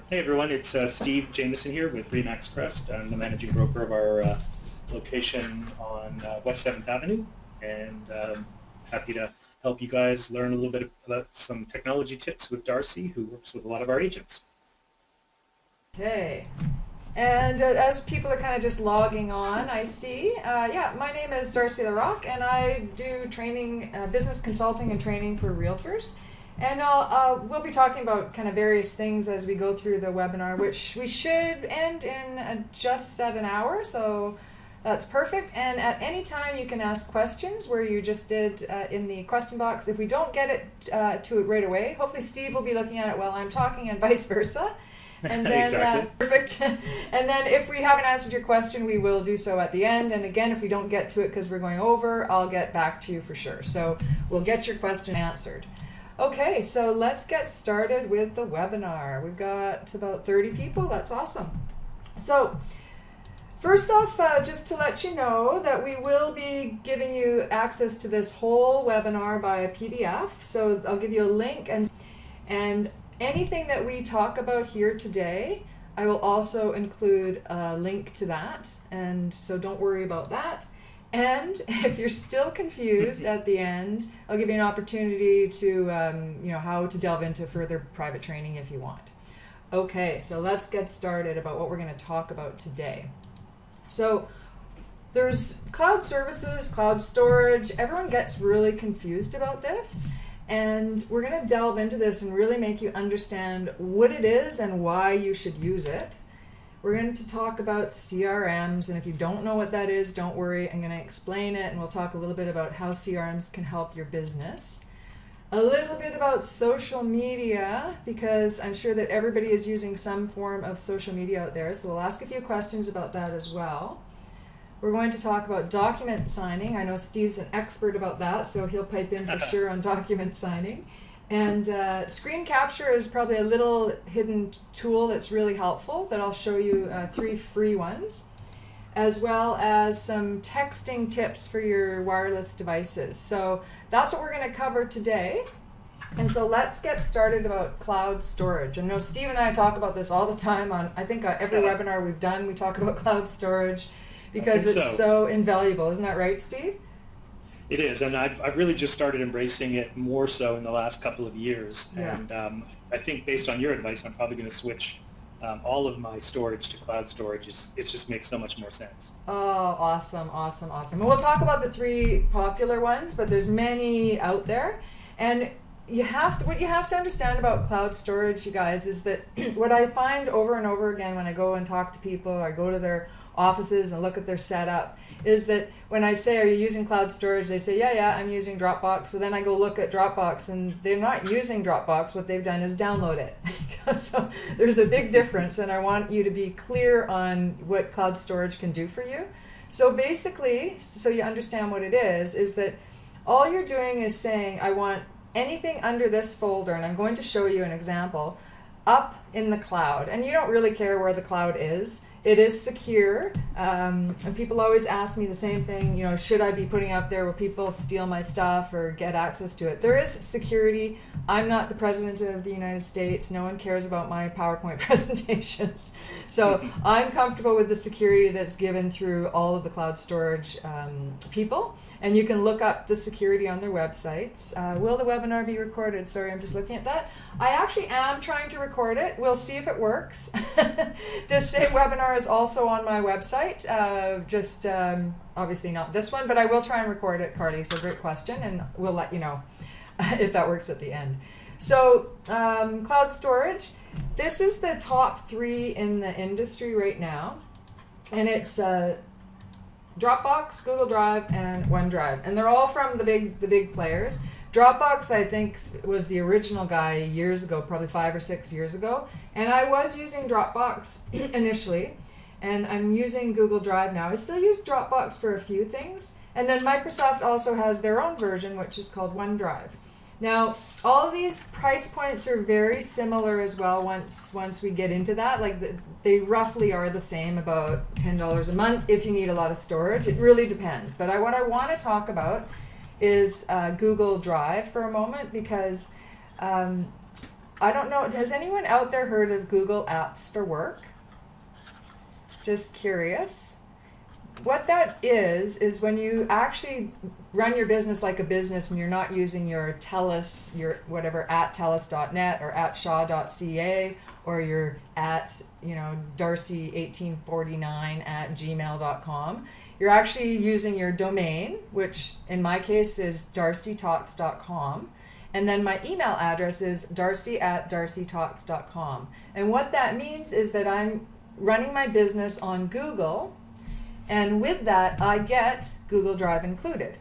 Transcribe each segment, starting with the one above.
Hey everyone, it's Steve Jamieson here with RE/MAX Crest. I'm the managing broker of our location on West 7th Avenue, and happy to help you guys learn a little bit about some technology tips with Darci, who works with a lot of our agents. Okay, and as people are kind of just logging on, I see, my name is Darci LaRocque, and I do training, business consulting and training for realtors. And we'll be talking about kind of various things as we go through the webinar, which we should end in just at an hour, so that's perfect. And at any time you can ask questions where you just did in the question box. If we don't get it to it right away, hopefully Steve will be looking at it while I'm talking and vice versa. And then, Exactly. Perfect. And then if we haven't answered your question, we will do so at the end. And again, if we don't get to it because we're going over, I'll get back to you for sure. So we'll get your question answered. Okay, so let's get started with the webinar. We've got about 30 people. That's awesome. So first off, just to let you know that we will be giving you access to this whole webinar by a PDF. So I'll give you a link, and anything that we talk about here today, I will also include a link to that. And so don't worry about that. And if you're still confused at the end, I'll give you an opportunity to, how to delve into further private training if you want. Okay, so let's get started about what we're going to talk about today. So there's cloud services, cloud storage. Everyone gets really confused about this. And we're going to delve into this and really make you understand what it is and why you should use it. We're going to talk about CRMs, and if you don't know what that is, don't worry. I'm going to explain it, and we'll talk a little bit about how CRMs can help your business. A little bit about social media, because I'm sure that everybody is using some form of social media out there, so we'll ask a few questions about that as well. We're going to talk about document signing. I know Steve's an expert about that, so he'll pipe in for sure on document signing. And screen capture is probably a little hidden tool that's really helpful that I'll show you 3 free ones, as well as some texting tips for your wireless devices. So that's what we're going to cover today. And so let's get started about cloud storage. I know Steve and I talk about this all the time on, I think every webinar we've done, we talk about cloud storage because it's so invaluable. Isn't that right, Steve? It is, and I've really just started embracing it more so in the last couple of years. Yeah. And I think based on your advice, I'm probably going to switch all of my storage to cloud storage. It just makes so much more sense. Oh, awesome, awesome, awesome. And we'll talk about the 3 popular ones, but there's many out there. And what you have to understand about cloud storage, you guys, is that what I find over and over again when I go and talk to people, or I go to their offices and look at their setup, is that when I say, are you using cloud storage? They say, yeah, I'm using Dropbox. So then I go look at Dropbox, and they're not using Dropbox. What they've done is download it. So there's a big difference, and I want you to be clear on what cloud storage can do for you. So basically, so you understand what it is that all you're doing is saying, I want anything under this folder, and I'm going to show you an example, up in the cloud. And you don't really care where the cloud is. It is secure, and people always ask me the same thing, should I be putting up there, will people steal my stuff or get access to it? There is security. I'm not the President of the United States. No one cares about my PowerPoint presentations. So I'm comfortable with the security that's given through all of the cloud storage people. And you can look up the security on their websites. Will the webinar be recorded? Sorry, I'm just looking at that. I actually am trying to record it. We'll see if it works. This same webinar is also on my website. Obviously not this one, but I will try and record it, Carly. So great question, and we'll let you know if that works at the end. So cloud storage. This is the top 3 in the industry right now, and it's Dropbox, Google Drive, and OneDrive, and they're all from the big players. Dropbox, I think, was the original guy years ago, probably 5 or 6 years ago, and I was using Dropbox initially, and I'm using Google Drive now. I still use Dropbox for a few things, and then Microsoft also has their own version, which is called OneDrive. Now, all of these price points are very similar as well once we get into that. Like they roughly are the same, about $10 a month if you need a lot of storage. It really depends. But what I want to talk about is Google Drive for a moment, because I don't know, has anyone out there heard of Google Apps for Work? Just curious. What that is when you actually run your business like a business and you're not using your TELUS, your whatever, at TELUS.net or at Shaw.ca, or you're at, Darci1849 at gmail.com. You're actually using your domain, which in my case is darcitalks.com. And then my email address is darci@darcitalks.com. And what that means is that I'm running my business on Google, and with that I get Google Drive included.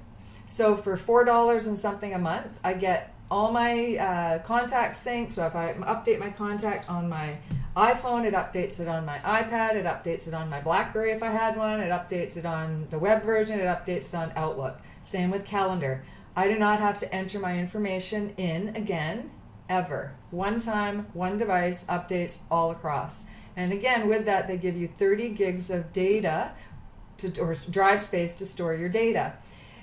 So for $4 and something a month, I get all my contacts synced. So if I update my contact on my iPhone, it updates it on my iPad, it updates it on my BlackBerry if I had one, it updates it on the web version, it updates it on Outlook. Same with calendar. I do not have to enter my information in again, ever. One time, one device, updates all across. And again, with that, they give you 30 gigs of data or drive space to store your data.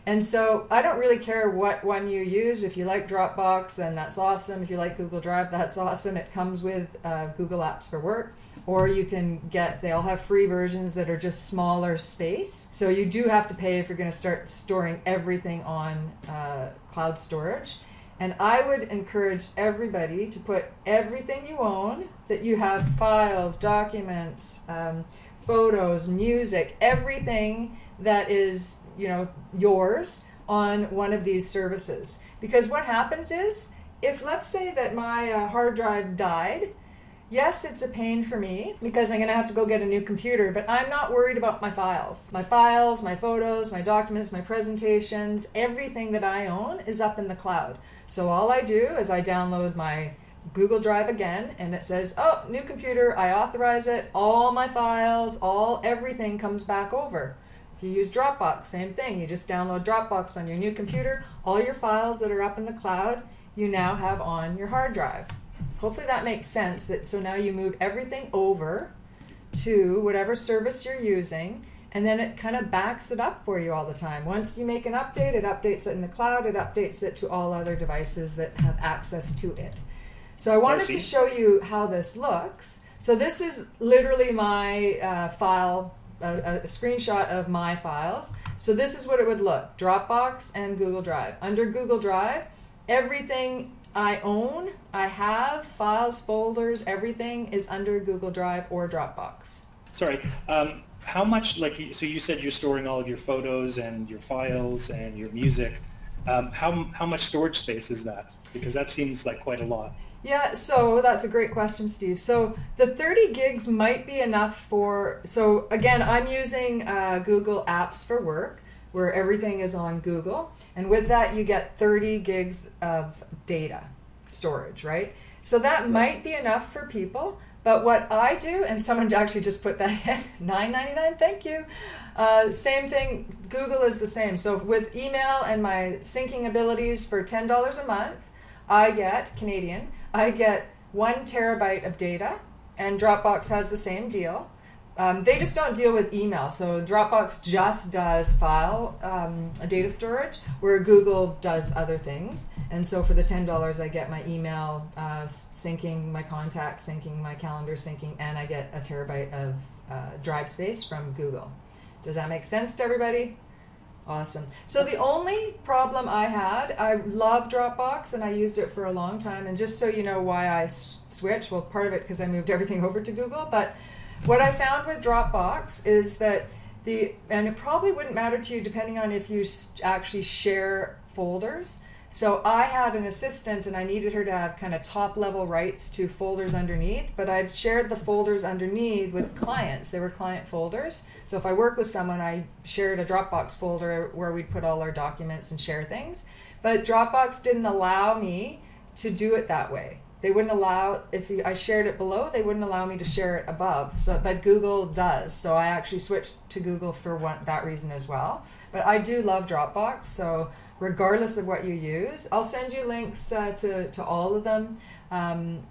And so I don't really care what one you use. If you like Dropbox, then that's awesome. If you like Google Drive, that's awesome. It comes with Google Apps for Work. Or you can they all have free versions that are just smaller space. So you do have to pay if you're going to start storing everything on cloud storage. And I would encourage everybody to put everything you own, that you have files, documents, photos, music, everything that is, yours, on one of these services. Because what happens is, if let's say that my hard drive died, yes, it's a pain for me because I'm going to have to go get a new computer, but I'm not worried about my files. My files, my photos, my documents, my presentations, everything that I own is up in the cloud. So all I do is I download my Google Drive again, and it says, oh, new computer, I authorize it, all my files, everything comes back over. If you use Dropbox, same thing. You just download Dropbox on your new computer. All your files that are up in the cloud, you now have on your hard drive. Hopefully that makes sense. So now you move everything over to whatever service you're using, and then it kind of backs it up for you all the time. Once you make an update, it updates it in the cloud. It updates it to all other devices that have access to it. So I wanted to show you how this looks. So this is literally my file, a screenshot of my files. So this is what it would look: Dropbox and Google Drive. Under Google Drive, everything I own, I have, files, folders, everything is under Google Drive or Dropbox. Sorry, how much, so you said you're storing all of your photos and your files and your music. How much storage space is that? Because that seems like quite a lot. Yeah, so that's a great question, Steve. So the 30 gigs might be enough so again, I'm using Google Apps for Work, where everything is on Google. And with that, you get 30 gigs of data storage, right? So that might be enough for people. But what I do, and someone actually just put that in, $9.99, thank you. Same thing, Google is the same. So with email and my syncing abilities for $10 a month, I get, Canadian, I get 1 terabyte of data, and Dropbox has the same deal. They just don't deal with email. So Dropbox just does file data storage, where Google does other things. And so for the $10, I get my email syncing, my contacts syncing, my calendar syncing, and I get a terabyte of drive space from Google. Does that make sense to everybody? Awesome. So the only problem I love Dropbox, and I used it for a long time. And just so you know why I switched, well, part of it because I moved everything over to Google, but what I found with Dropbox is that and it probably wouldn't matter to you depending on if you actually share folders. So I had an assistant and I needed her to have kind of top level rights to folders underneath, but I'd shared the folders underneath with clients. They were client folders. So if I work with someone, I shared a Dropbox folder where we'd put all our documents and share things. But Dropbox didn't allow me to do it that way. They wouldn't allow, I shared it below, they wouldn't allow me to share it above. So, but Google does. So I actually switched to Google for that reason as well. But I do love Dropbox. So regardless of what you use, I'll send you links to all of them.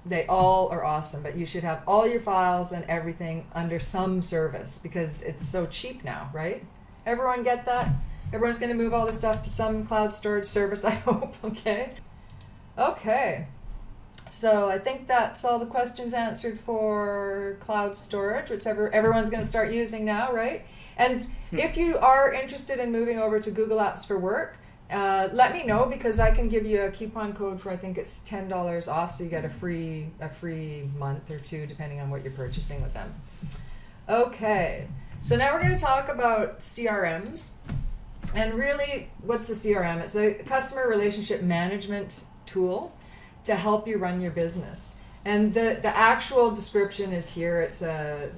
They all are awesome, but you should have all your files and everything under some service because it's so cheap now, right? Everyone get that? Everyone's going to move all their stuff to some cloud storage service, I hope, okay? Okay. So I think that's all the questions answered for cloud storage, which everyone's going to start using now, right? And if you are interested in moving over to Google Apps for Work, let me know, because I can give you a coupon code for, I think it's $10 off, so you get a free month or two depending on what you're purchasing with them. Okay, so now we're going to talk about CRMs. And really, what's a CRM? It's a customer relationship management tool to help you run your business. And the actual description is here. It's a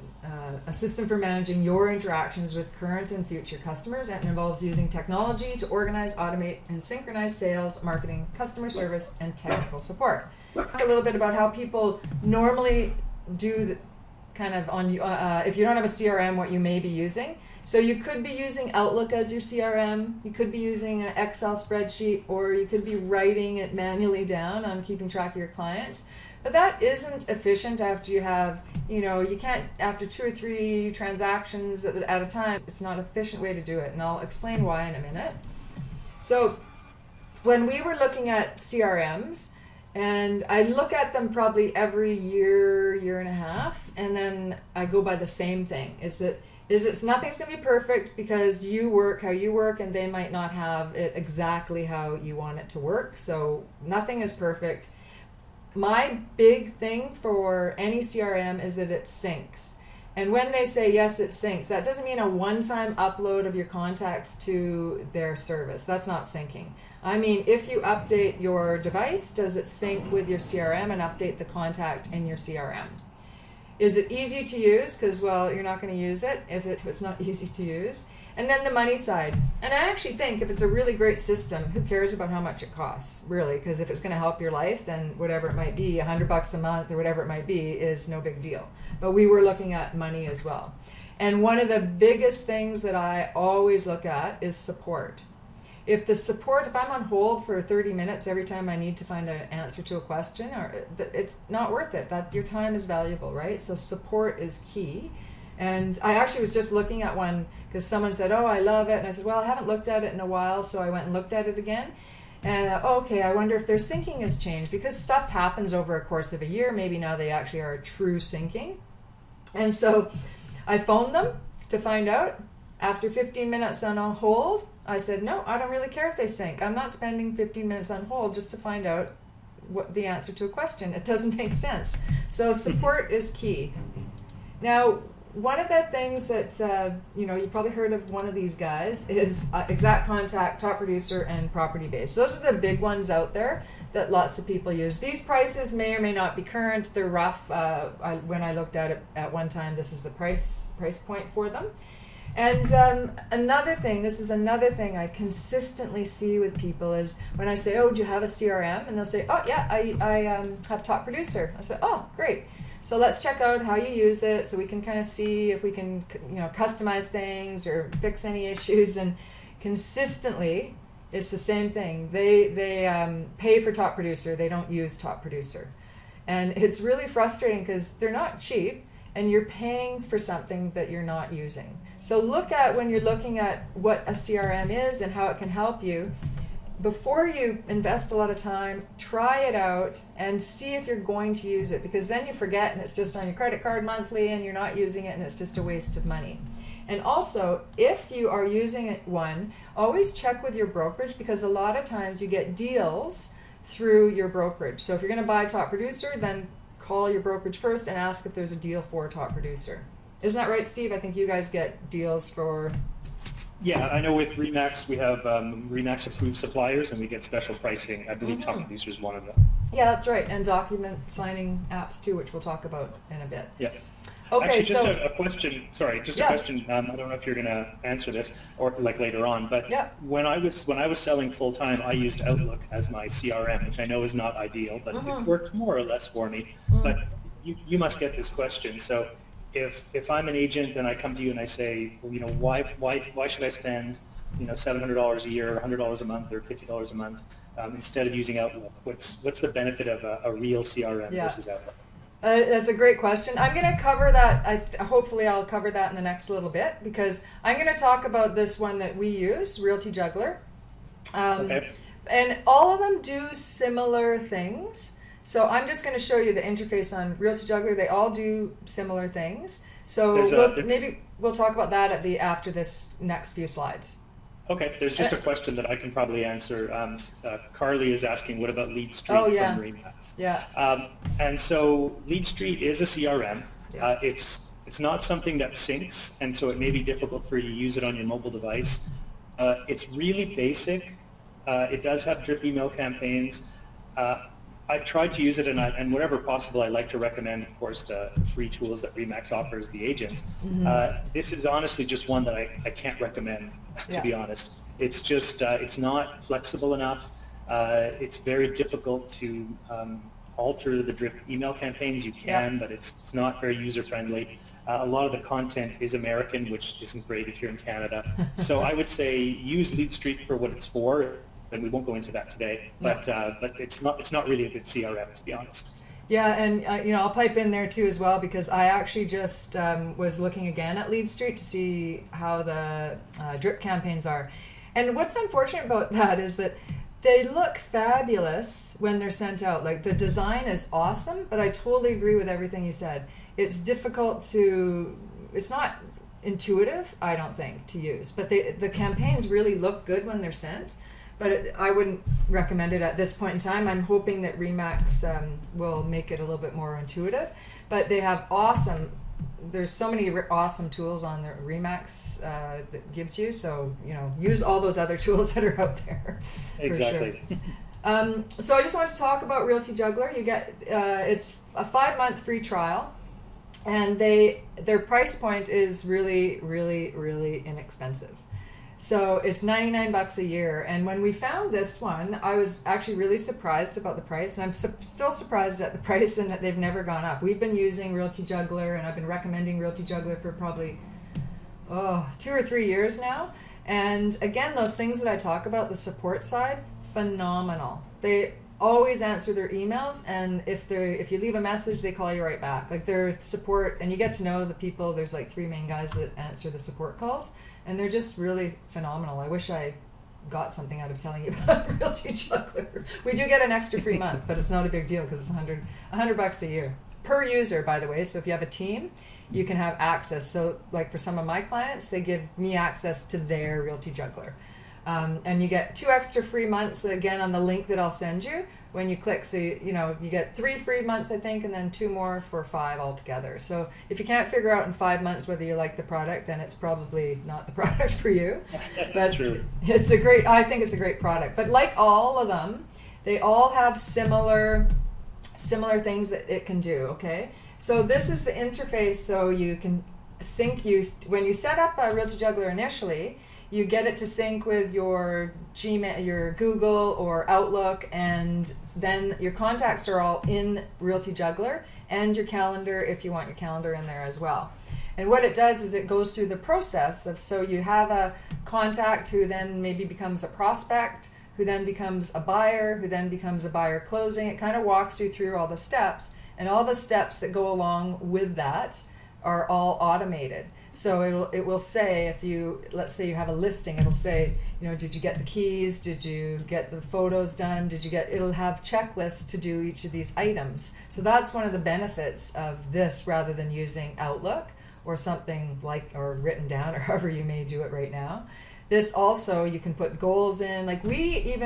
system for managing your interactions with current and future customers, and it involves using technology to organize, automate, and synchronize sales, marketing, customer service, and technical support. Talk a little bit about how people normally do the, kind of on if you don't have a CRM, what you may be using. So you could be using Outlook as your CRM, you could be using an Excel spreadsheet, or you could be writing it manually down on keeping track of your clients. But that isn't efficient after you have, you can't, after 2 or 3 transactions at a time, it's not an efficient way to do it. And I'll explain why in a minute. So when we were looking at CRMs, and I look at them probably every year and a half, and then I go by the same thing. Nothing's going to be perfect, because you work how you work and they might not have it exactly how you want it to work. So nothing is perfect. My big thing for any CRM is that it syncs. And when they say yes, it syncs, that doesn't mean a one-time upload of your contacts to their service. That's not syncing. I mean, if you update your device, does it sync with your CRM and update the contact in your CRM? Is it easy to use? Because, well, you're not going to use it if it's not easy to use. And then the money side. And I actually think if it's a really great system, who cares about how much it costs, really? Because if it's going to help your life, then whatever it might be, $100 a month or whatever it might be, is no big deal. But we were looking at money as well. And one of the biggest things that I always look at is support. If I'm on hold for 30 minutes every time I need to find an answer to a question, it's not worth it. Your time is valuable, right? So support is key. And I actually was just looking at one because someone said, oh, I love it. And I said, well, I haven't looked at it in a while. So I went and looked at it again. And okay, I wonder if their syncing has changed, because stuff happens over a course of a year. Maybe now they actually are true syncing. And so I phoned them to find out. After 15 minutes on hold, I said, no, I don't really care if they sync. I'm not spending 15 minutes on hold just to find out what the answer to a question. It doesn't make sense. So support is key. Now, one of the things that, you've probably heard of one of these guys is Exact Contact, Top Producer, and Property Base. Those are the big ones out there that lots of people use. These prices may or may not be current. They're rough. When I looked at it at one time, this is the price point for them. And this is another thing I consistently see with people is when I say, oh, do you have a CRM? And they'll say, oh, yeah, I have Top Producer. I say, oh, great. So let's check out how you use it so we can kind of see if we can, customize things or fix any issues. And consistently, it's the same thing. They pay for Top Producer. They don't use Top Producer. And it's really frustrating because they're not cheap and you're paying for something that you're not using. So look at, when you're looking at what a CRM is and how it can help you, before you invest a lot of time, try it out and see if you're going to use it, because then you forget and it's just on your credit card monthly and you're not using it and it's just a waste of money. And also, if you are using one, always check with your brokerage, because a lot of times you get deals through your brokerage. So if you're going to buy Top Producer, then call your brokerage first and ask if there's a deal for Top Producer. Isn't that right, Steve? I think you guys get deals for... Yeah, I know with RE/MAX we have RE/MAX approved suppliers and we get special pricing. I believe Top Producer is one of them. Yeah, that's right. And document signing apps too, which we'll talk about in a bit. Yeah. Okay, actually, just a question. Sorry, just a question. I don't know if you're going to answer this or like later on, but when I was selling full time, I used Outlook as my CRM, which I know is not ideal, but it worked more or less for me. But you must get this question. So if I'm an agent and I come to you and I say, well, why should I spend $700 a year, or $100 a month, or $50 a month instead of using Outlook? What's the benefit of a real CRM versus Outlook? That's a great question. I'm going to cover that. Hopefully I'll cover that in the next little bit, because I'm going to talk about this one that we use, Realty Juggler. Okay. And all of them do similar things. So I'm just going to show you the interface on Realty Juggler. They all do similar things. So maybe we'll talk about that after this next few slides. Okay, there's just a question that I can probably answer. Carly is asking, what about Lead Street from RE/MAX? Yeah. And so Lead Street is a CRM. Yeah. It's not something that syncs, and so it may be difficult for you to use it on your mobile device. It's really basic. It does have drip email campaigns. I've tried to use it, and whenever possible, I like to recommend, of course, the free tools that RE/MAX offers the agents. This is honestly just one that I can't recommend, to be honest. It's just, it's not flexible enough. It's very difficult to alter the drip email campaigns. You can, but it's not very user-friendly. A lot of the content is American, which isn't great if you're in Canada. So I would say use Lead Street for what it's for. And we won't go into that today, but it's not really a good CRM, to be honest. Yeah, and I'll pipe in there too as well, because I actually just was looking again at Lead Street to see how the drip campaigns are, and what's unfortunate about that is that they look fabulous when they're sent out. Like, the design is awesome, but I totally agree with everything you said. It's difficult to. It's not intuitive, I don't think, to use, but the campaigns really look good when they're sent. But I wouldn't recommend it at this point in time. I'm hoping that RE/MAX will make it a little bit more intuitive. But they have there's so many awesome tools on the RE/MAX that gives you. So, use all those other tools that are out there. Exactly. For sure. So I just wanted to talk about Realty Juggler. You get, it's a 5-month free trial. And their price point is really, really, really inexpensive. So it's $99 a year, and when we found this one, I was actually really surprised about the price, and I'm still surprised at the price and that they've never gone up. We've been using Realty Juggler, and I've been recommending Realty Juggler for probably 2 or 3 years now. And again, those things that I talk about, the support side, phenomenal. They always answer their emails, and if you leave a message, they call you right back. Like, their support, and you get to know the people. There's like 3 main guys that answer the support calls. And they're just really phenomenal. I wish I got something out of telling you about Realty Juggler. We do get an extra free month, but it's not a big deal because it's $100 a year per user, by the way. So if you have a team, you can have access. So like for some of my clients, they give me access to their Realty Juggler. And you get 2 extra free months, again, on the link that I'll send you when you click. So, you get 3 free months, I think, and then 2 more for 5 altogether. So if you can't figure out in 5 months whether you like the product, then it's probably not the product for you. But True. I think it's a great product. But like all of them, they all have similar things that it can do, okay? So this is the interface, so you can sync when you set up a Realty Juggler initially, you get it to sync with your Gmail, your Google or Outlook, and then your contacts are all in Realty Juggler, and your calendar if you want your calendar in there as well. And what it does is it goes through the process of, so you have a contact who then maybe becomes a prospect, who then becomes a buyer, who then becomes a buyer closing. It kind of walks you through all the steps, and all the steps that go along with that are all automated. So it will say, let's say you have a listing, it'll say, did you get the keys? Did you get the photos done? It'll have checklists to do each of these items. So that's one of the benefits of this, rather than using Outlook or something or written down, or however you may do it right now. This also, you can put goals in. Like we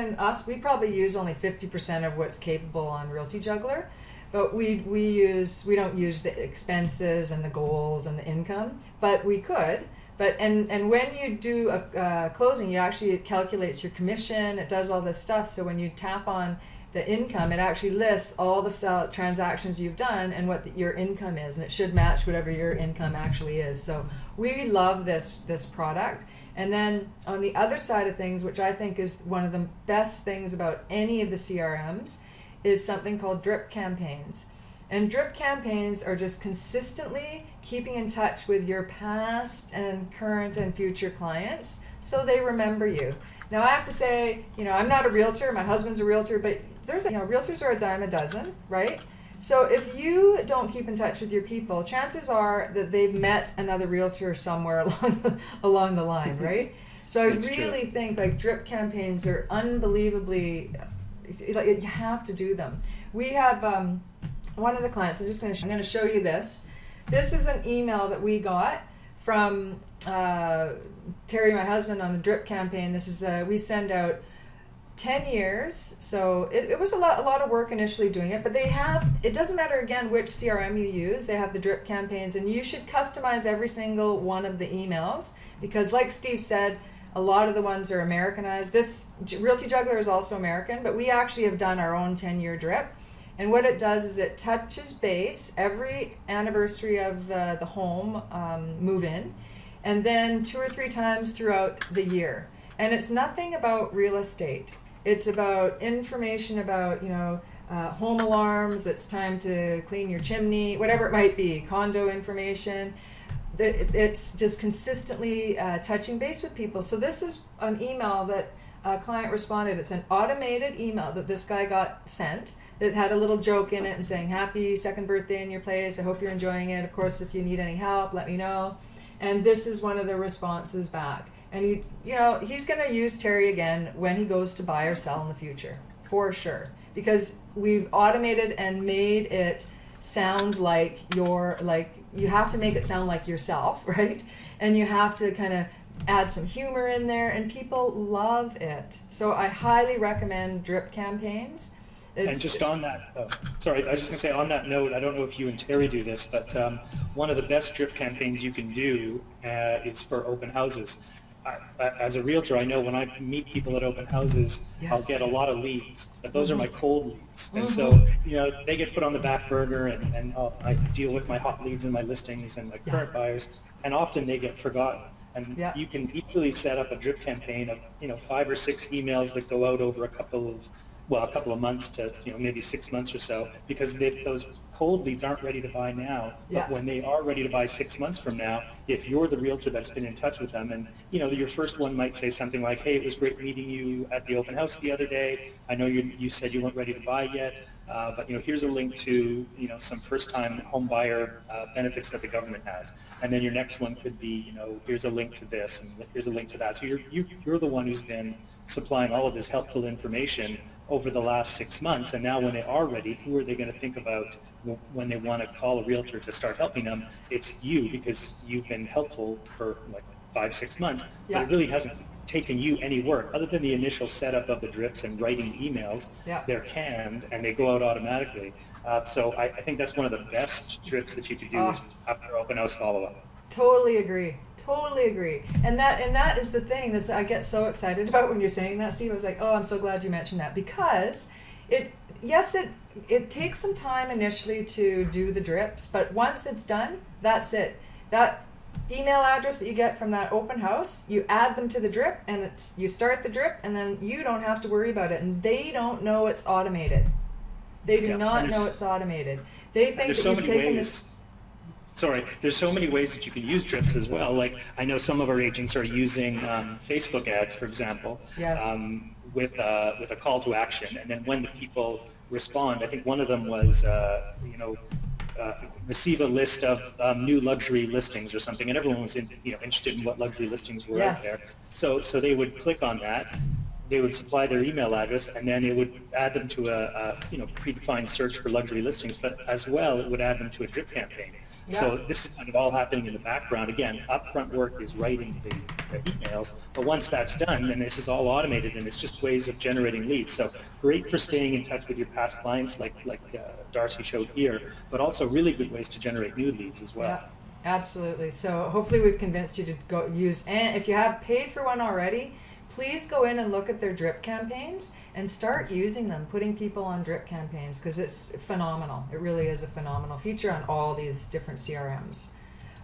probably use only 50% of what's capable on Realty Juggler. But we don't use the expenses and the goals and the income, but we could. And when you do a closing, it calculates your commission. It does all this stuff. So when you tap on the income, it actually lists all the transactions you've done and what your income is, and it should match whatever your income actually is. So we love this product. And then on the other side of things, which I think is one of the best things about any of the CRMs, is something called drip campaigns. And drip campaigns are just consistently keeping in touch with your past and current and future clients so they remember you. Now I have to say, I'm not a realtor, my husband's a realtor, but realtors are a dime a dozen, right? So if you don't keep in touch with your people, chances are that they've met another realtor somewhere along the line, right? So I really think like drip campaigns are unbelievably, you have to do them. We have one of the clients. I'm going to show you this. This is an email that we got from Terry, my husband, on the drip campaign. This is we send out 10 years, so it was a lot of work initially doing it, but they have, it doesn't matter again which CRM you use, they have the drip campaigns, and you should customize every single one of the emails, because like Steve said, a lot of the ones are Americanized. This Realty Juggler is also American, but we actually have done our own 10-year drip, and what it does is it touches base every anniversary of the home move in, and then 2 or 3 times throughout the year. And it's nothing about real estate. It's about information about, you know, home alarms, it's time to clean your chimney, whatever it might be, condo information. It's just consistently touching base with people. So this is an email that a client responded. It's an automated email that this guy got sent that had a little joke in it and saying, happy 2nd birthday in your place. I hope you're enjoying it. Of course, if you need any help, let me know. And this is one of the responses back. And you know, he's going to use Terry again when he goes to buy or sell in the future, for sure. Because we've automated and made it sound like you have to make it sound like yourself, right? And you have to kind of add some humor in there, and people love it. So I highly recommend drip campaigns. And just on that, sorry, I was just going to say on that note, I don't know if you and Terry do this, but one of the best drip campaigns you can do is for open houses. As a realtor, I know when I meet people at open houses, yes, I'll get a lot of leads, but those are my cold leads. And so, you know, they get put on the back burner, and I deal with my hot leads and my listings and my current buyers, and often they get forgotten. And you can easily set up a drip campaign of, you know, 5 or 6 emails that go out over a couple of months to, you know, maybe 6 months or so, because those cold leads aren't ready to buy now. But when they are ready to buy 6 months from now, if you're the realtor that's been in touch with them, and, you know, your first one might say something like, hey, it was great meeting you at the open house the other day. I know you said you weren't ready to buy yet, but, you know, here's a link to, you know, some first-time home buyer benefits that the government has. And then your next one could be, you know, here's a link to this, and here's a link to that. So you're the one who's been supplying all of this helpful information over the last 6 months, and now when they are ready, who are they going to think about when they want to call a realtor to start helping them? It's you, because you've been helpful for like 5-6 months, but it really hasn't taken you any work other than the initial setup of the drips and writing emails. They're canned and they go out automatically. So I think that's one of the best drips that you could do is after open house follow-up. Totally agree. Totally agree. And that is the thing that I get so excited about when you're saying that, Steve. I was like, oh, I'm so glad you mentioned that, because it takes some time initially to do the drips, but once it's done, that's it. That email address that you get from that open house, you add them to the drip, and you start the drip, and then you don't have to worry about it, and they don't know it's automated. They do not know it's automated. They think that you've taken this. Sorry, there's so many ways that you can use drips as well. Like, I know some of our agents are using Facebook ads, for example, with a call to action, and then when the people respond, I think one of them was, receive a list of new luxury listings or something, and everyone was interested in what luxury listings were out there. So they would click on that. They would supply their email address, and then it would add them to a predefined search for luxury listings, but as well it would add them to a drip campaign. So this is kind of all happening in the background. Again, upfront work is writing the emails, but once that's done, then this is all automated, and it's just ways of generating leads. So great for staying in touch with your past clients, like Darci showed here, but also really good ways to generate new leads as well. Yeah, absolutely. So hopefully we've convinced you to go use, and if you have paid for one already, please go in and look at their drip campaigns and start using them, putting people on drip campaigns, because it's phenomenal. It really is a phenomenal feature on all these different CRMs.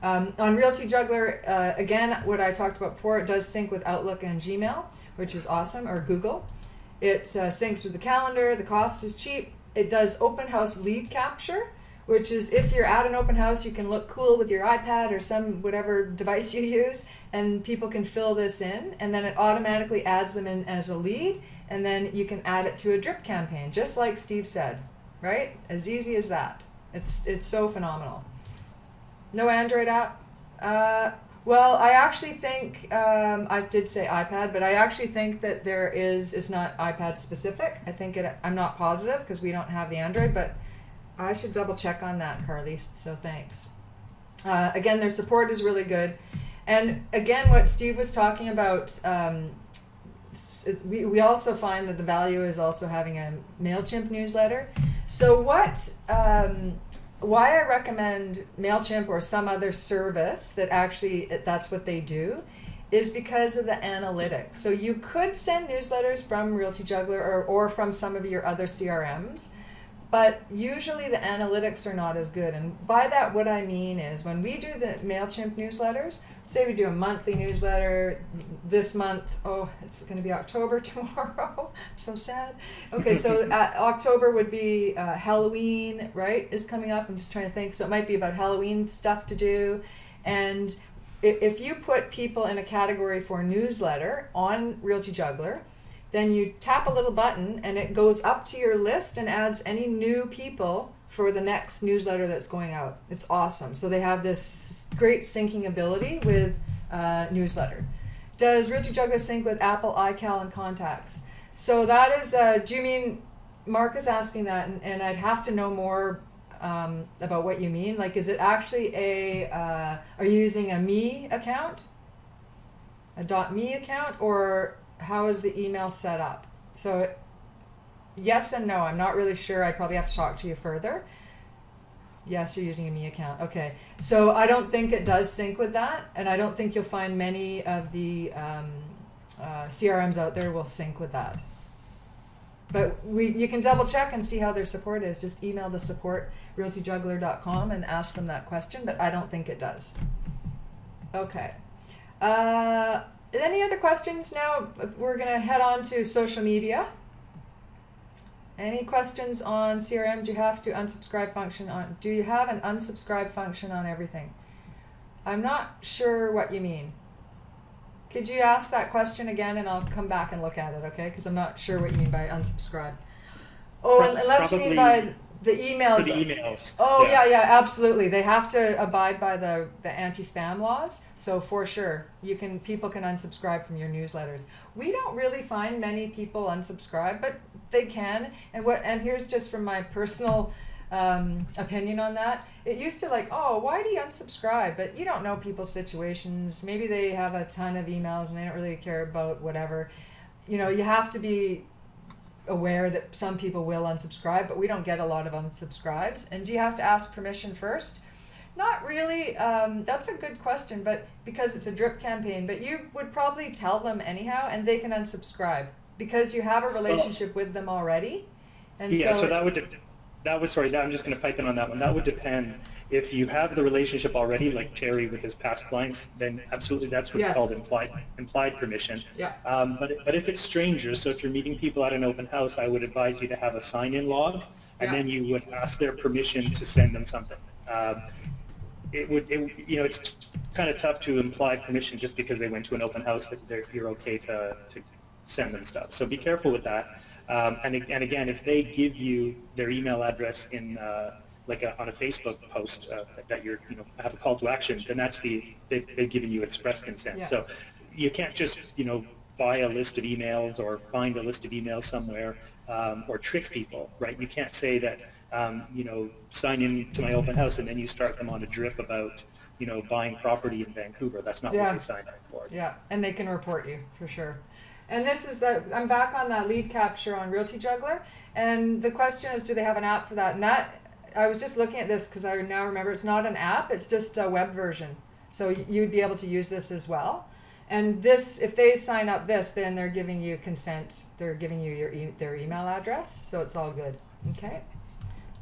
On Realty Juggler, again, what I talked about before, it does sync with Outlook and Gmail, which is awesome, or Google. It syncs with the calendar. The cost is cheap. It does open house lead capture, which is if you're at an open house, you can look cool with your iPad or some whatever device you use, and people can fill this in, and then it automatically adds them in as a lead, and then you can add it to a drip campaign, just like Steve said, right? As easy as that. It's so phenomenal. No Android app? Well, I actually think, I did say iPad, but I actually think that it's not iPad specific. I think I'm not positive because we don't have the Android, but I should double check on that, Carly, so thanks. Again, their support is really good. And again, what Steve was talking about, we also find that the value is also having a MailChimp newsletter. So why I recommend MailChimp or some other service that actually that's what they do is because of the analytics. So you could send newsletters from Realty Juggler or from some of your other CRMs, but usually the analytics are not as good. And by that, what I mean is when we do the MailChimp newsletters, say we do a monthly newsletter this month, oh, it's going to be October tomorrow. I'm so sad. Okay, so October would be Halloween, right, is coming up. I'm just trying to think. So it might be about Halloween stuff to do. And if you put people in a category for newsletter on Realty Juggler, then you tap a little button and it goes up to your list and adds any new people for the next newsletter that's going out. It's awesome. So they have this great syncing ability with newsletter. Does Realty Juggler sync with Apple, iCal, and Contacts? So that is, do you mean, Mark is asking that, and I'd have to know more about what you mean. Like, is it actually are you using a Me account? A .me account, or how is the email set up? So yes and no, I'm not really sure. I'd probably have to talk to you further. Yes, you're using a Me account. Okay, so I don't think it does sync with that, and I don't think you'll find many of the CRMs out there will sync with that. But you can double check and see how their support is. Just email the support realtyjuggler.com and ask them that question, but I don't think it does. Okay. Any other questions now? We're going to head on to social media. Any questions on CRM? Do you have to unsubscribe function on? Do you have an unsubscribe function on everything? I'm not sure what you mean. Could you ask that question again, and I'll come back and look at it, okay? Because I'm not sure what you mean by unsubscribe. Oh, unless you mean by the emails. For the emails. Oh, yeah, absolutely. They have to abide by the anti-spam laws. So for sure, people can unsubscribe from your newsletters. We don't really find many people unsubscribe, but they can. And here's just from my personal opinion on that. It used to oh, why do you unsubscribe? But you don't know people's situations. Maybe they have a ton of emails and they don't really care about whatever. You know, you have to be aware that some people will unsubscribe, but we don't get a lot of unsubscribes. And do you have to ask permission first? Not really. That's a good question, but because it's a drip campaign, but you would probably tell them anyhow, and they can unsubscribe because you have a relationship with them already. And yeah, so sorry, I'm just going to pipe in on that one. That would depend. If you have the relationship already, like Terry with his past clients, then absolutely that's what's called implied permission. Yeah. But if it's strangers, so if you're meeting people at an open house, I would advise you to have a sign-in log, and then you would ask their permission to send them something. It's kind of tough to imply permission just because they went to an open house that you're okay to send them stuff. So be careful with that. And again, if they give you their email address in on a Facebook post that have a call to action, then that's they've given you express consent. So you can't just buy a list of emails or find a list of emails somewhere or trick people, right? You can't say that sign in to my open house and then you start them on a drip about buying property in Vancouver. That's not what they signed up for. Yeah, and they can report you for sure. And this is I'm back on that lead capture on Realty Juggler, and the question is, do they have an app for that? And I was just looking at this because I now remember it's not an app, it's just a web version. So you'd be able to use this as well. And this, if they sign up then they're giving you consent. They're giving you their email address, so it's all good. Okay.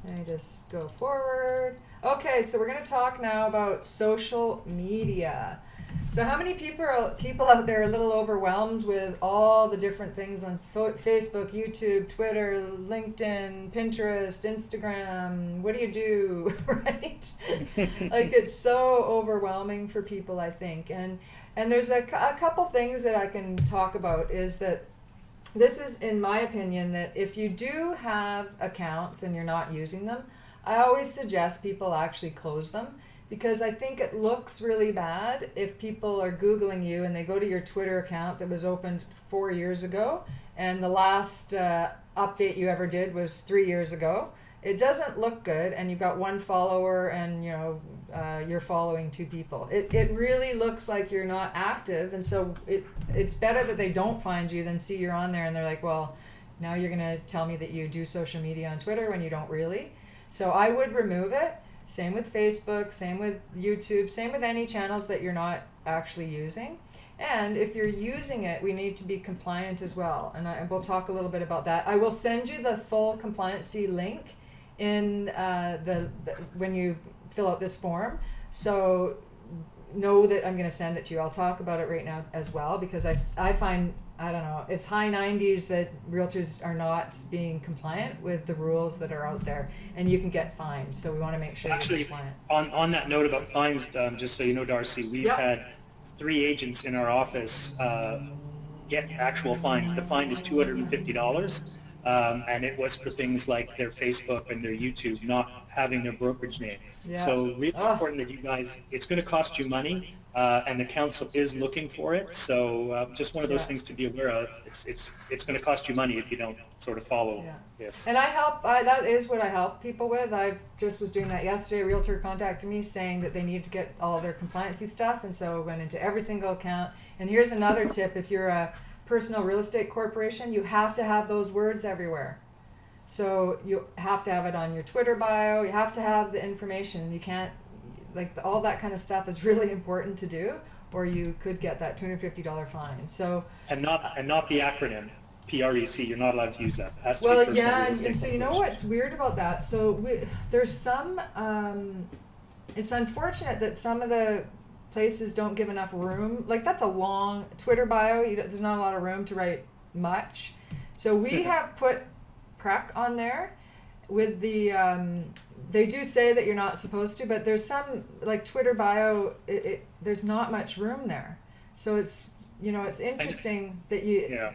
Let me just go forward. Okay, so we're going to talk now about social media. So how many people out there are a little overwhelmed with all the different things on Facebook, YouTube, Twitter, LinkedIn, Pinterest, Instagram? What do you do, right? It's so overwhelming for people, I think. And there's a couple things that I can talk about is that this is, in my opinion, that if you do have accounts and you're not using them, I always suggest people actually close them, because I think it looks really bad if people are Googling you and they go to your Twitter account that was opened 4 years ago, and the last update you ever did was 3 years ago. It doesn't look good, and you've got 1 follower, and you're following 2 people. It really looks like you're not active, and so it's better that they don't find you than see you're on there and they're like, well, now you're gonna tell me that you do social media on Twitter when you don't really. So I would remove it. Same with Facebook, same with YouTube, same with any channels that you're not actually using. And if you're using it, we need to be compliant as well. And we'll talk a little bit about that. I will send you the full compliancy link in when you fill out this form. So know that I'm going to send it to you. I'll talk about it right now as well, because I find, I don't know, it's high 90s that realtors are not being compliant with the rules that are out there, and you can get fined. So we want to make sure you're compliant. On that note about fines, just so you know, Darci, we've had 3 agents in our office get actual fines. The fine is $250, and it was for things like their Facebook and their YouTube not having their brokerage name. Yeah. So really important that you guys, it's going to cost you money, and the council is looking for it. So just one of those things to be aware of. It's going to cost you money if you don't sort of follow this. And I help, that is what I help people with. I just was doing that yesterday. A realtor contacted me saying that they need to get all their compliancy stuff, and so went into every single account. And here's another tip: if you're a personal real estate corporation, you have to have those words everywhere. So you have to have it on your Twitter bio. You have to have the information. You can't, all that kind of stuff is really important to do, or you could get that $250 fine. So and not the acronym PREC. You're not allowed to use that. It has to well, be yeah, and so you know what's weird about that? So there's some. It's unfortunate that some of the places don't give enough room. Like, that's a long Twitter bio. There's not a lot of room to write much. So we have put PREC on there with the they do say that you're not supposed to, but there's some, like Twitter bio, there's not much room there. So it's, it's interesting that you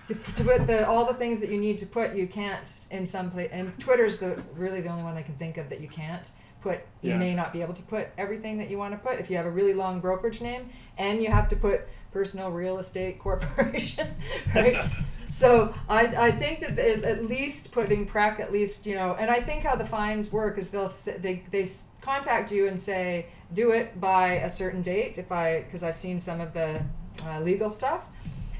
to put all the things that you need to put, you can't in some place. And Twitter's really the only one I can think of that you can't put. You may not be able to put everything that you want to put if you have a really long brokerage name, and you have to put personal real estate corporation, right? So I think that at least putting PREC, at least, and I think how the fines work is they contact you and say, do it by a certain date, because I've seen some of the legal stuff.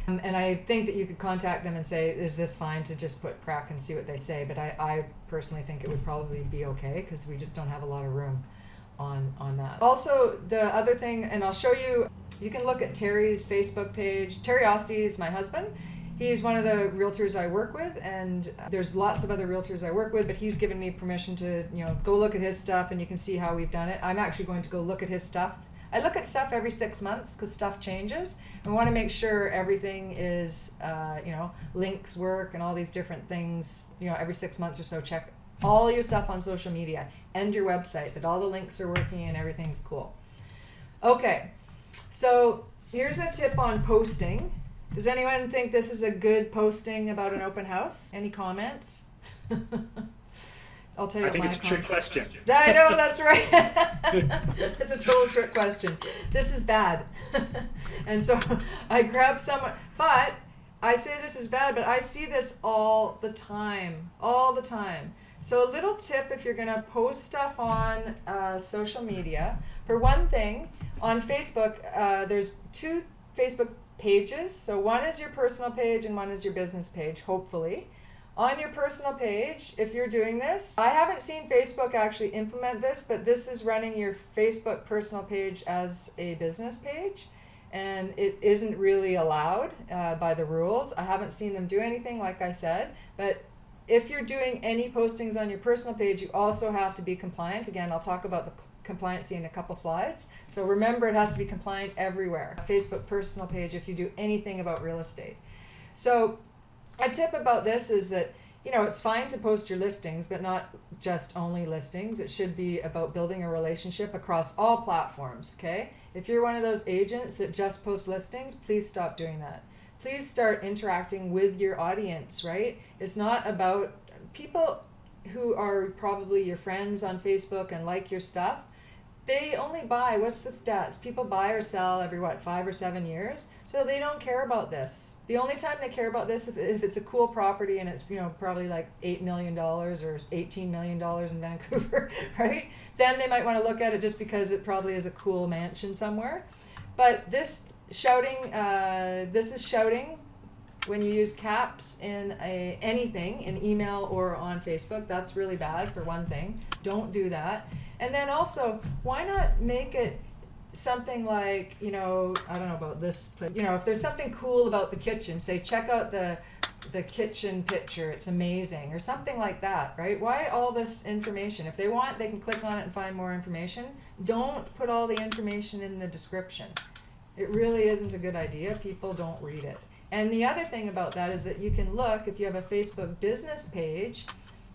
And I think that you could contact them and say, is this fine to just put PREC, and see what they say. But I personally think it would probably be okay, because we just don't have a lot of room on that. Also, the other thing, and I'll show you, you can look at Terry's Facebook page. Terry Osti is my husband. He's one of the realtors I work with, and there's lots of other realtors I work with, but he's given me permission to, go look at his stuff, and you can see how we've done it. I'm actually going to go look at his stuff. I look at stuff every 6 months because stuff changes. I want to make sure everything is, links work and all these different things. Every 6 months or so, check all your stuff on social media and your website, that all the links are working and everything's cool. Okay, so here's a tip on posting. Does anyone think this is a good posting about an open house? Any comments? I'll tell you. I think it's a trick question. I know, that's right. It's a total trick question. This is bad. And so I grabbed someone, but I say this is bad, but I see this all the time. So a little tip if you're going to post stuff on social media. For one thing, on Facebook, there's 2 Facebook pages. So one is your personal page and one is your business page, hopefully. On your personal page, if you're doing this, I haven't seen Facebook actually implement this, but this is running your Facebook personal page as a business page, and it isn't really allowed by the rules. I haven't seen them do anything, like I said, but if you're doing any postings on your personal page, you also have to be compliant. Again, I'll talk about the compliancy in a couple slides. So remember, it has to be compliant everywhere. Facebook personal page if you do anything about real estate. So a tip about this is that, it's fine to post your listings, but not just only listings. It should be about building a relationship across all platforms, okay? If you're one of those agents that just post listings, please stop doing that. Please start interacting with your audience, right? It's not about people who are probably your friends on Facebook and like your stuff. they only buy, what's the stats? People buy or sell every, what, 5 or 7 years? So they don't care about this. The only time they care about this if it's a cool property and it's, you know, probably like $8 million or $18 million in Vancouver, right? Then they might want to look at it just because it probably is a cool mansion somewhere. But this is shouting when you use caps in anything, in email or on Facebook. That's really bad, for one thing. Don't do that. And then also, why not make it something like, you know, I don't know about this, but, you know, if there's something cool about the kitchen, say, check out the kitchen picture, it's amazing, or something like that, right? Why all this information? If they want, they can click on it and find more information. Don't put all the information in the description. It really isn't a good idea. People don't read it. And the other thing about that is that you can look, if you have a Facebook business page,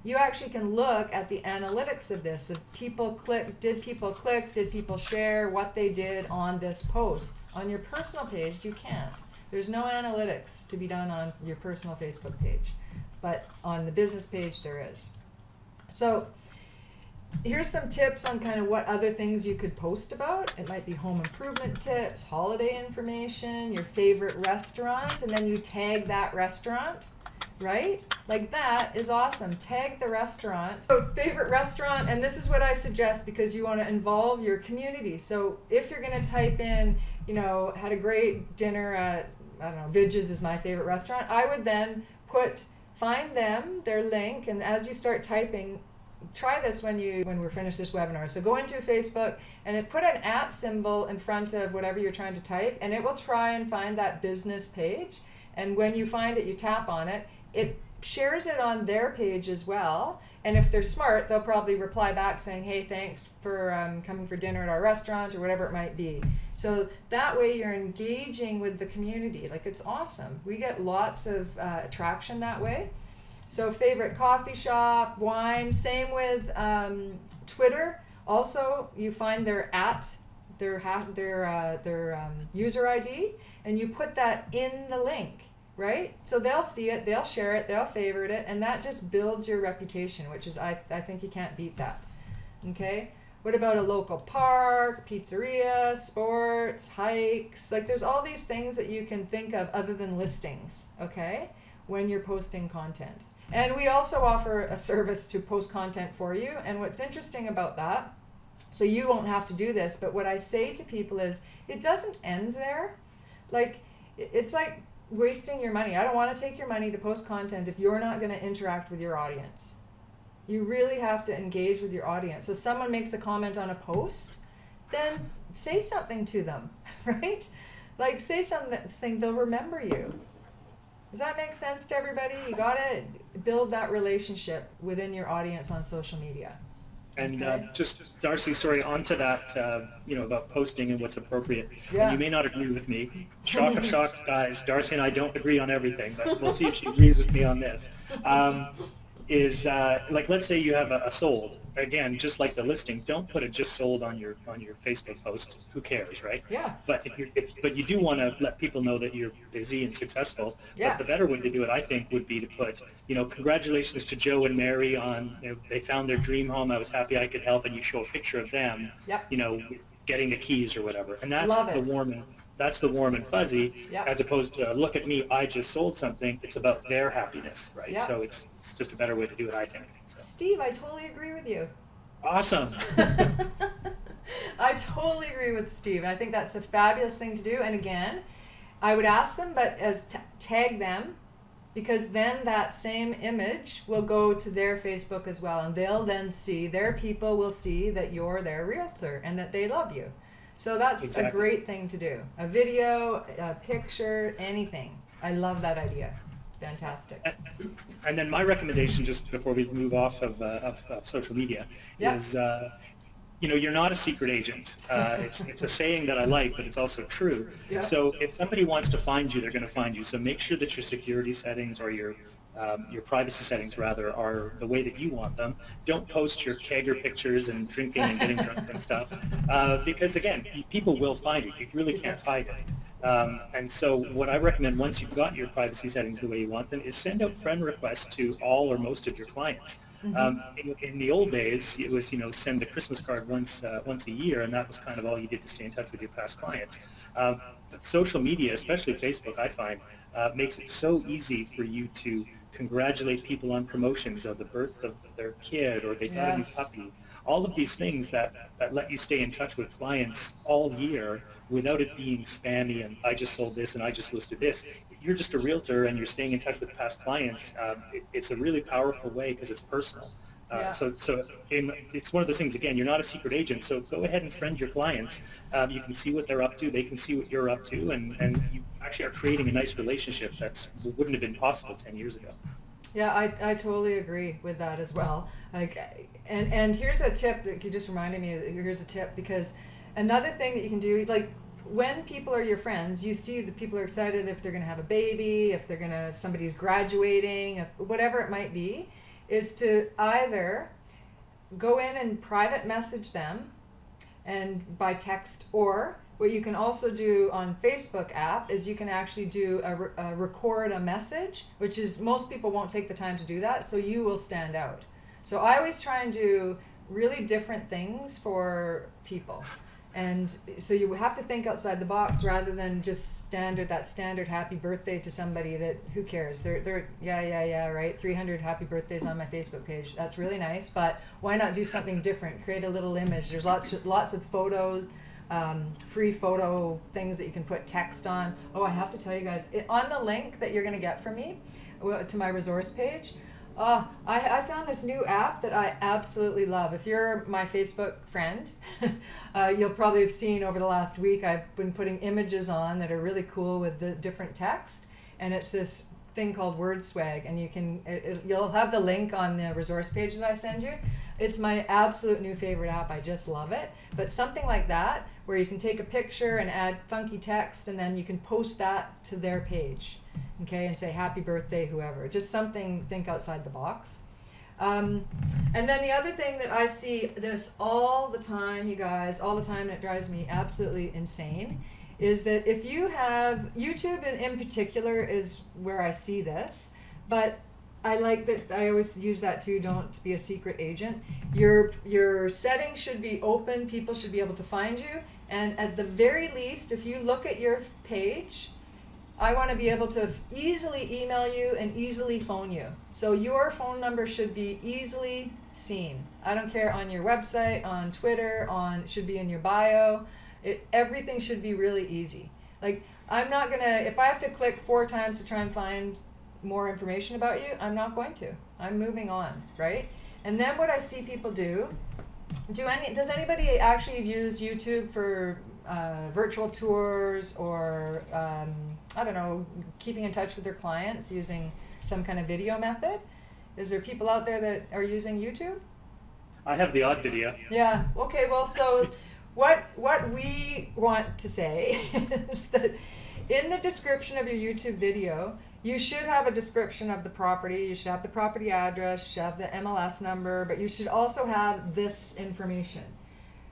you actually can look at the analytics of this. If people click, did people share what they did on this post? On your personal page, you can't. There's no analytics to be done on your personal Facebook page, but on the business page there is. So here's some tips on kind of what other things you could post about. It might be home improvement tips, holiday information, your favorite restaurant, and then you tag that restaurant. Right? Like that is awesome. Tag the restaurant. So favorite restaurant, and this is what I suggest because you want to involve your community. So if you're going to type in, you know, had a great dinner at, I don't know, Vidge's is my favorite restaurant, I would then find them, their link, and as you start typing, try this when we're finished this webinar. So go into Facebook and put an @ symbol in front of whatever you're trying to type, and it will try and find that business page. And when you find it, you tap on it. It shares it on their page as well, and if they're smart, they'll probably reply back saying, hey, thanks for coming for dinner at our restaurant, or whatever it might be. So that way you're engaging with the community. Like, it's awesome. We get lots of attraction that way. So favorite coffee shop, wine, same with Twitter. Also, you find their user ID, and you put that in the link. Right? So they'll see it, they'll share it, they'll favorite it, and that just builds your reputation, which is, I think you can't beat that. Okay? What about a local park, pizzeria, sports, hikes? Like, there's all these things that you can think of other than listings, okay, when you're posting content. And we also offer a service to post content for you, and what's interesting about that, so you won't have to do this, but what I say to people is, it doesn't end there. Like, it's like wasting your money. I don't want to take your money to post content if you're not going to interact with your audience. You really have to engage with your audience. So someone makes a comment on a post, then say something to them, right? Like, say something, they'll remember you. Does that make sense to everybody? You got to build that relationship within your audience on social media. And just, Darci, sorry, onto that, you know, about posting and what's appropriate. Yeah. And you may not agree with me. Shock of shocks, guys. Darci and I don't agree on everything, but we'll see if she agrees with me on this. Like, let's say you have a sold. Again, just like the listing, don't put it just sold on your Facebook post. Who cares, right? Yeah. But but you do want to let people know that you're busy and successful. Yeah. But the better way to do it, I think, would be to put, you know, congratulations to Joe and Mary on, you know, they found their dream home. I was happy I could help, and you show a picture of them. Yep. You know, getting the keys or whatever, and that's Love the it. warm and fuzzy, Yep. as opposed to look at me, I just sold something. It's about their happiness, right? Yep. So it's just a better way to do it, I think. So. Steve, I totally agree with you. Awesome. I totally agree with Steve. I think that's a fabulous thing to do. And again, I would ask them, but tag them, because then that same image will go to their Facebook as well, and they'll then see, their people will see that you're their realtor and that they love you. So that's Exactly. a great thing to do. A video, a picture, anything. I love that idea. Fantastic. And then my recommendation, just before we move off of social media, Yeah. is, you know, you're not a secret agent. It's a saying that I like, but it's also true. Yeah. So if somebody wants to find you, they're going to find you. So make sure that your security settings, or your privacy settings rather, are the way that you want them. Don't post your kegger pictures and drinking and getting drunk and stuff, because again, people will find it. You really can't hide it. And so what I recommend once you've got your privacy settings the way you want them is send out friend requests to all or most of your clients. In the old days, it was, send a Christmas card once a year, and that was kind of all you did to stay in touch with your past clients. But social media, especially Facebook, I find, makes it so easy for you to congratulate people on promotions or the birth of their kid, or they got a new puppy. All of these things that let you stay in touch with clients all year without it being spammy and I just sold this and I just listed this. You're just a realtor and you're staying in touch with past clients. It's a really powerful way because it's personal. So it's one of those things, again, you're not a secret agent, so go ahead and friend your clients. You can see what they're up to, they can see what you're up to, and you actually are creating a nice relationship that wouldn't have been possible 10 years ago. Yeah, I totally agree with that as well. And here's a tip that you just reminded me of. Here's a tip, because another thing that you can do, like when people are your friends, you see that people are excited if they're going to have a baby, if somebody's graduating, whatever it might be, is to either go in and private message them and by text, or what you can also do on Facebook app is you can actually do record a message, which is, most people won't take the time to do that, so you will stand out. So I always try and do really different things for people. And so you have to think outside the box rather than just standard happy birthday to somebody that, who cares? They're right, 300 happy birthdays on my Facebook page. That's really nice, but why not do something different? Create a little image. There's lots of photos, free photo things that you can put text on. Oh, I have to tell you guys, on the link that you're going to get from me to my resource page, I found this new app that I absolutely love. If you're my Facebook friend, you'll probably have seen over the last week I've been putting images on that are really cool with the different text, and it's this thing called WordSwag, and you'll have the link on the resource page that I send you. It's my absolute new favorite app. I just love it. But something like that, where you can take a picture and add funky text, and then you can post that to their page. Okay, and say happy birthday, whoever. Just something, think outside the box. And then the other thing that I see this all the time, you guys, all the time, and it drives me absolutely insane, is that if you have, YouTube in particular is where I see this, but I like that, I always use that too, don't be a secret agent. Your settings should be open, people should be able to find you, and at the very least, if you look at your page, I want to be able to easily email you and easily phone you. So your phone number should be easily seen. I don't care, on your website, on Twitter, it should be in your bio. Everything should be really easy. Like, I'm not going to, if I have to click 4 times to try and find more information about you, I'm not going to. I'm moving on, right? And then what I see people does anybody actually use YouTube for virtual tours, or I don't know, keeping in touch with their clients using some kind of video method? Is there people out there that are using YouTube? I have the odd video. Yeah, okay, well, so what we want to say is that in the description of your YouTube video, you should have a description of the property, you should have the property address, you should have the MLS number, but you should also have this information.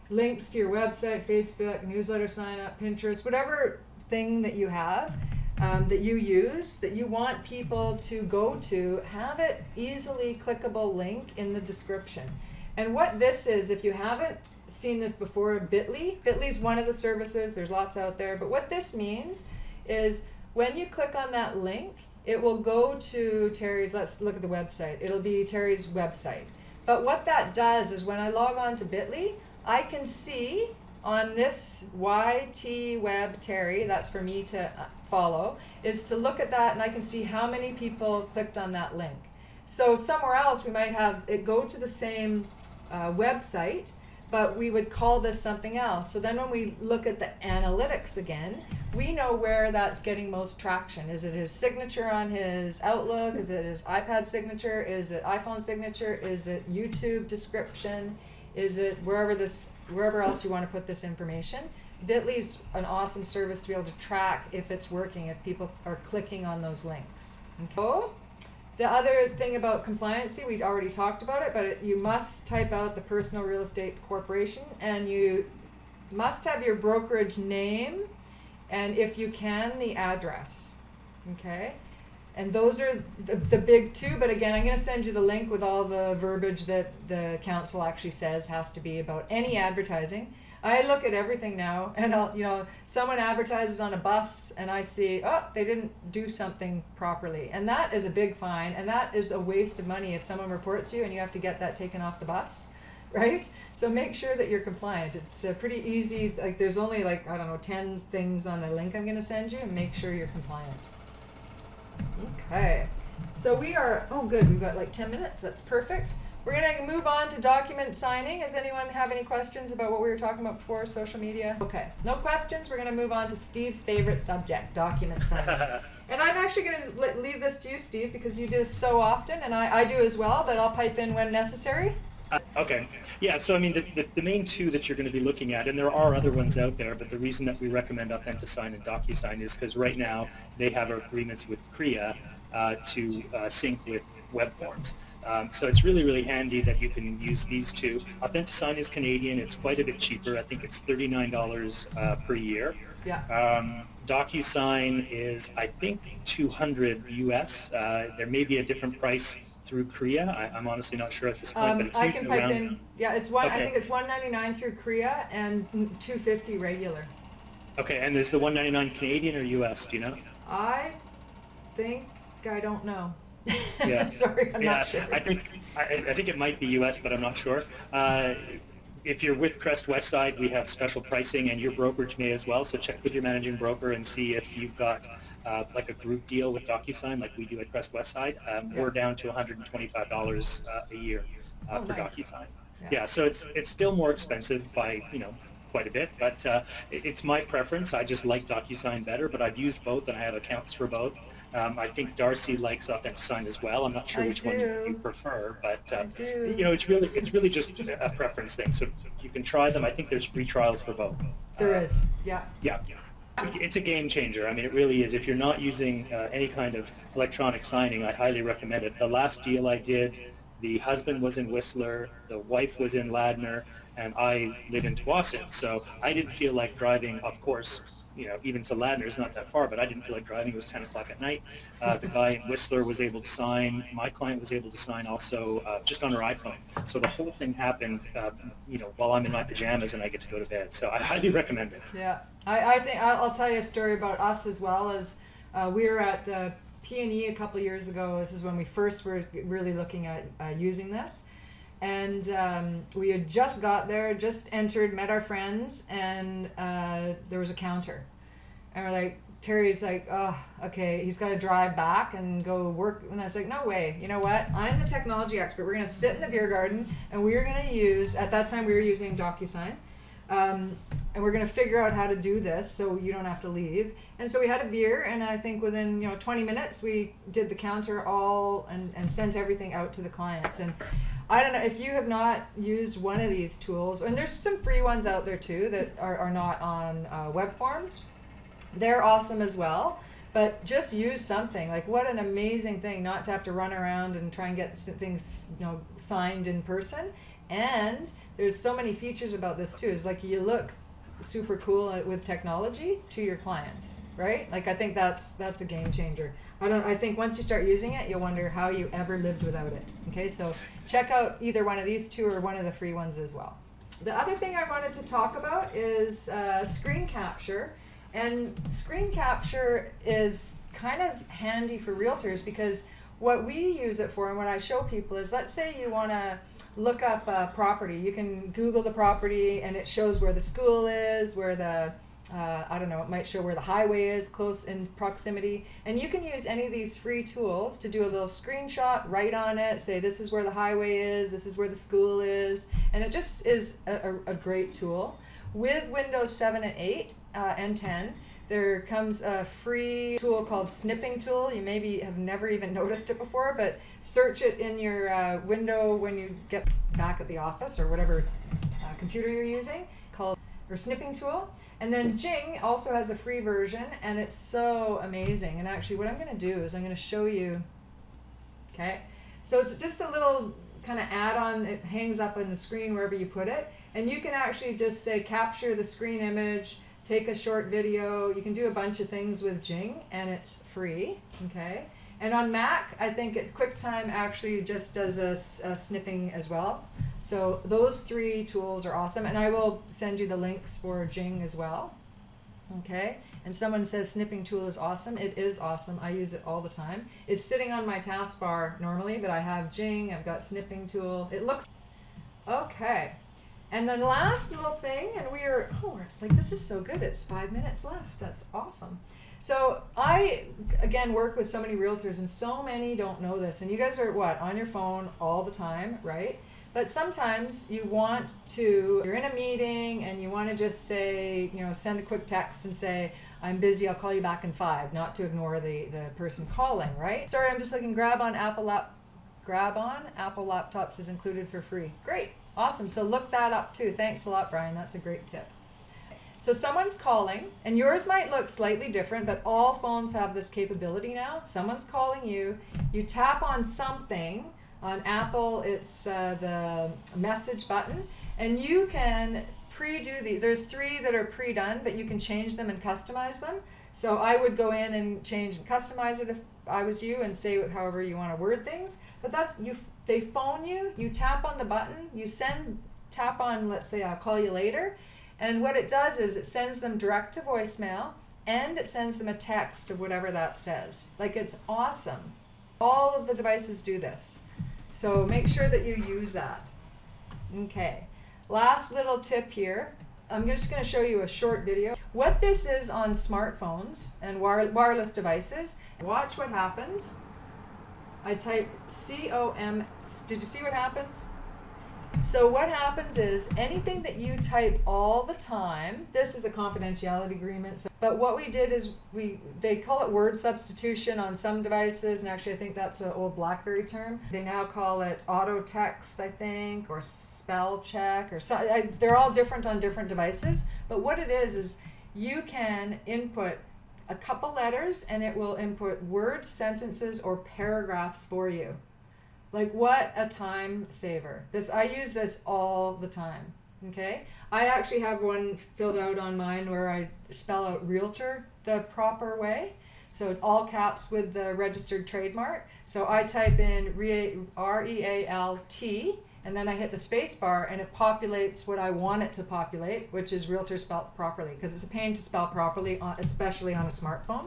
Links to your website, Facebook, newsletter sign up, Pinterest, whatever thing that you have, that you use, that you want people to go to, have it easily clickable link in the description. And what this is, if you haven't seen this before, Bitly's one of the services, there's lots out there, but what this means is when you click on that link, it will go to Terry's, let's look at the website, it'll be Terry's website. But what that does is when I log on to Bitly, I can see on this YT Web Terry, that's for me to follow, is to look at that, and I can see how many people clicked on that link. So somewhere else we might have it go to the same website, but we would call this something else. So then when we look at the analytics again, we know where that's getting most traction. Is it his signature on his Outlook? Is it his iPad signature? Is it iPhone signature? Is it YouTube description? Is it wherever else you want to put this information? Bitly's an awesome service to be able to track if it's working, if people are clicking on those links. Okay. The other thing about compliancy, we'd already talked about it, but you must type out the personal real estate corporation, and you must have your brokerage name and if you can, the address. Okay? And those are the big two, but again, I'm going to send you the link with all the verbiage that the council actually says has to be about any advertising. I look at everything now, and someone advertises on a bus, and I see, oh, they didn't do something properly. And that is a big fine, and that is a waste of money if someone reports you and you have to get that taken off the bus, right? So make sure that you're compliant. It's pretty easy. Like, there's only 10 things on the link I'm going to send you, and make sure you're compliant. Okay, so we are, oh good, we've got 10 minutes, that's perfect. We're going to move on to document signing. Does anyone have any questions about what we were talking about before, social media? Okay, no questions. We're going to move on to Steve's favorite subject, document signing. And I'm actually going to leave this to you, Steve, because you do this so often, and I do as well, but I'll pipe in when necessary. Okay. Yeah, so I mean, the main two that you're going to be looking at, and there are other ones out there, but the reason that we recommend AuthentiSign and DocuSign is because right now they have agreements with CREA to sync with web forms. So it's really, really handy that you can use these two. AuthentiSign is Canadian. It's quite a bit cheaper. I think it's $39 per year. Yeah. DocuSign is, I think, $200 US. There may be a different price through CREA. I'm honestly not sure at this point, but it's I usually can pipe around... in. Yeah, it's one. Okay. I think it's $199 through CREA and $250 regular. Okay, and is the $199 Canadian or US? Do you know? I think I don't know. Yeah. Sorry, I'm not sure. I think it might be US, but I'm not sure. If you're with Crest Westside, we have special pricing, and your brokerage may as well. So check with your managing broker and see if you've got like a group deal with DocuSign, like we do at Crest Westside. We're down to $125 a year for nice. DocuSign. Yeah, so it's still more expensive by quite a bit, but it's my preference. I just like DocuSign better, but I've used both and I have accounts for both. I think Darci likes AuthentiSign as well. I'm not sure which one you prefer, but it's really just a preference thing. So you can try them. I think there's free trials for both. There is, yeah. Yeah. It's a game changer. I mean, it really is. If you're not using any kind of electronic signing, I highly recommend it. The last deal I did, the husband was in Whistler, the wife was in Ladner, and I live in Tsawwassen. So I didn't feel like driving, of course, even to Ladner is not that far, but I didn't feel like driving. It was 10 o'clock at night. The guy in Whistler was able to sign. My client was able to sign also just on her iPhone. So the whole thing happened, while I'm in my pajamas and I get to go to bed. So I highly recommend it. Yeah, I think I'll tell you a story about us as well. As we were at the P&E a couple years ago. This is when we first were really looking at using this. And we had just got there, just entered, met our friends, and there was a counter. And we're like, Terry's like, oh, okay, he's got to drive back and go work. And I was like, no way. You know what? I'm the technology expert. We're going to sit in the beer garden, and we're going to use, at that time we were using DocuSign, and we're going to figure out how to do this so you don't have to leave. And so we had a beer, and I think within 20 minutes we did the counter all and sent everything out to the clients. And I don't know if you have not used one of these tools, and there's some free ones out there too that are not on web forms. They're awesome as well, but just use something. Like, what an amazing thing not to have to run around and try and get things signed in person. And there's so many features about this too. It's like you look super cool with technology to your clients, right? Like, I think that's a game changer. I think once you start using it, you'll wonder how you ever lived without it. Okay, so check out either one of these two or one of the free ones as well. The other thing I wanted to talk about is screen capture. And screen capture is kind of handy for realtors because what we use it for and what I show people is, let's say you want to look up a property. You can Google the property and it shows where the school is, where the, I don't know, it might show where the highway is close in proximity. And you can use any of these free tools to do a little screenshot, write on it, say this is where the highway is, this is where the school is. And it just is a great tool. With Windows 7 and 8 and 10, there comes a free tool called Snipping tool. You maybe have never even noticed it before, but search it in your window when you get back at the office or whatever computer you're using, called or Snipping tool. And then Jing also has a free version, and it's so amazing. And actually what I'm going to do is I'm going to show you, okay? So it's just a little kind of add-on. It hangs up on the screen wherever you put it. And you can actually just say capture the screen image, take a short video. You can do a bunch of things with Jing, and it's free, okay? And on Mac, I think QuickTime actually just does a snipping as well. So those 3 tools are awesome, and I will send you the links for Jing as well. Okay, and someone says snipping tool is awesome. It is awesome. I use it all the time. It's sitting on my taskbar normally, but I have Jing, I've got snipping tool. It looks okay. And then the last little thing, and we're like, this is so good. It's 5 minutes left. That's awesome. So I, again, work with so many realtors, and so many don't know this. And you guys are, what, on your phone all the time, right? But sometimes you want to, you're in a meeting and you want to just say, you know, send a quick text and say, I'm busy, I'll call you back in 5, not to ignore the person calling, right? Sorry, I'm just looking, grab on Apple laptops is included for free. Great, awesome. So look that up too. Thanks a lot, Brian. That's a great tip. So someone's calling, and yours might look slightly different, but all phones have this capability now. Someone's calling you, you tap on something. On Apple, it's the message button, and you can pre-do there's 3 that are pre-done, but you can change them and customize them. So I would go in and change and customize it if I was you, and say however you want to word things. But that's they phone you, you tap on the button, you tap on, let's say, I'll call you later, and what it does is it sends them direct to voicemail, and it sends them a text of whatever that says. Like, it's awesome. All of the devices do this. So make sure that you use that. Okay, last little tip here. I'm just going to show you a short video. What this is on smartphones and wireless devices. Watch what happens. I type COM. Did you see what happens? So what happens is anything that you type all the time, this is a confidentiality agreement. So, but what we did is they call it word substitution on some devices, and actually I think that's an old BlackBerry term. They now call it auto text, I think, or spell check, or so. They're all different on different devices. But what it is you can input a couple letters, and it will input words, sentences, or paragraphs for you. Like, what a time saver. I use this all the time, okay? I actually have one filled out on mine where I spell out realtor the proper way. So all caps with the registered trademark. So I type in R-E-A-L-T, and then I hit the space bar, and it populates what I want it to populate, which is realtor spelled properly, because it's a pain to spell properly, especially on a smartphone.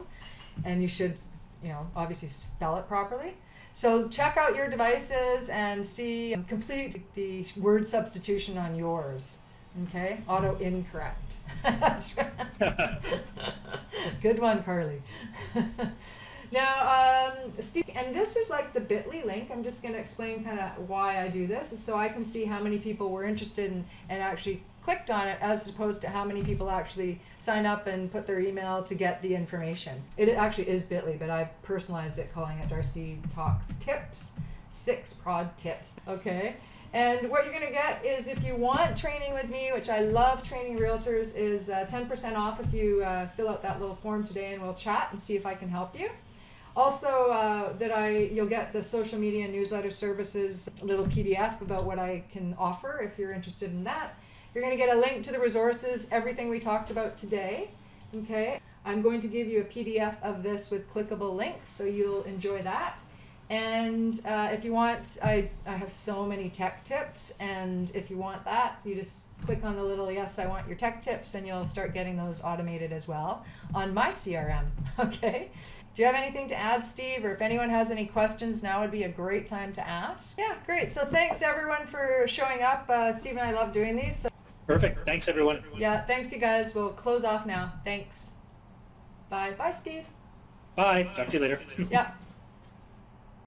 And you should, you know, obviously spell it properly. So check out your devices and see, complete the word substitution on yours. Okay, auto incorrect. That's right. Good one, Carly. Now, Steve, and this is like the bit.ly link. I'm just going to explain kind of why I do this, is so I can see how many people were interested in, and actually clicked on it, as opposed to how many people actually sign up and put their email to get the information. It actually is bit.ly, but I've personalized it, calling it Darci Talks Tips, 6 prod tips. Okay. And what you're going to get is, if you want training with me, which I love training realtors, is 10% off if you fill out that little form today, and we'll chat and see if I can help you. Also, you'll get the social media newsletter services, a little PDF about what I can offer if you're interested in that. You're going to get a link to the resources, everything we talked about today. Okay, I'm going to give you a PDF of this with clickable links, so you'll enjoy that. And if you want, I have so many tech tips, and if you want that, you just click on the little yes, I want your tech tips, and you'll start getting those automated as well on my CRM. Okay. Do you have anything to add, Steve? Or if anyone has any questions, now would be a great time to ask. Yeah, great. So thanks everyone for showing up. Steve and I love doing these. So. Perfect. Thanks everyone. Yeah, thanks you guys. We'll close off now. Thanks. Bye. Bye, Steve. Bye. Talk to you later. Yeah.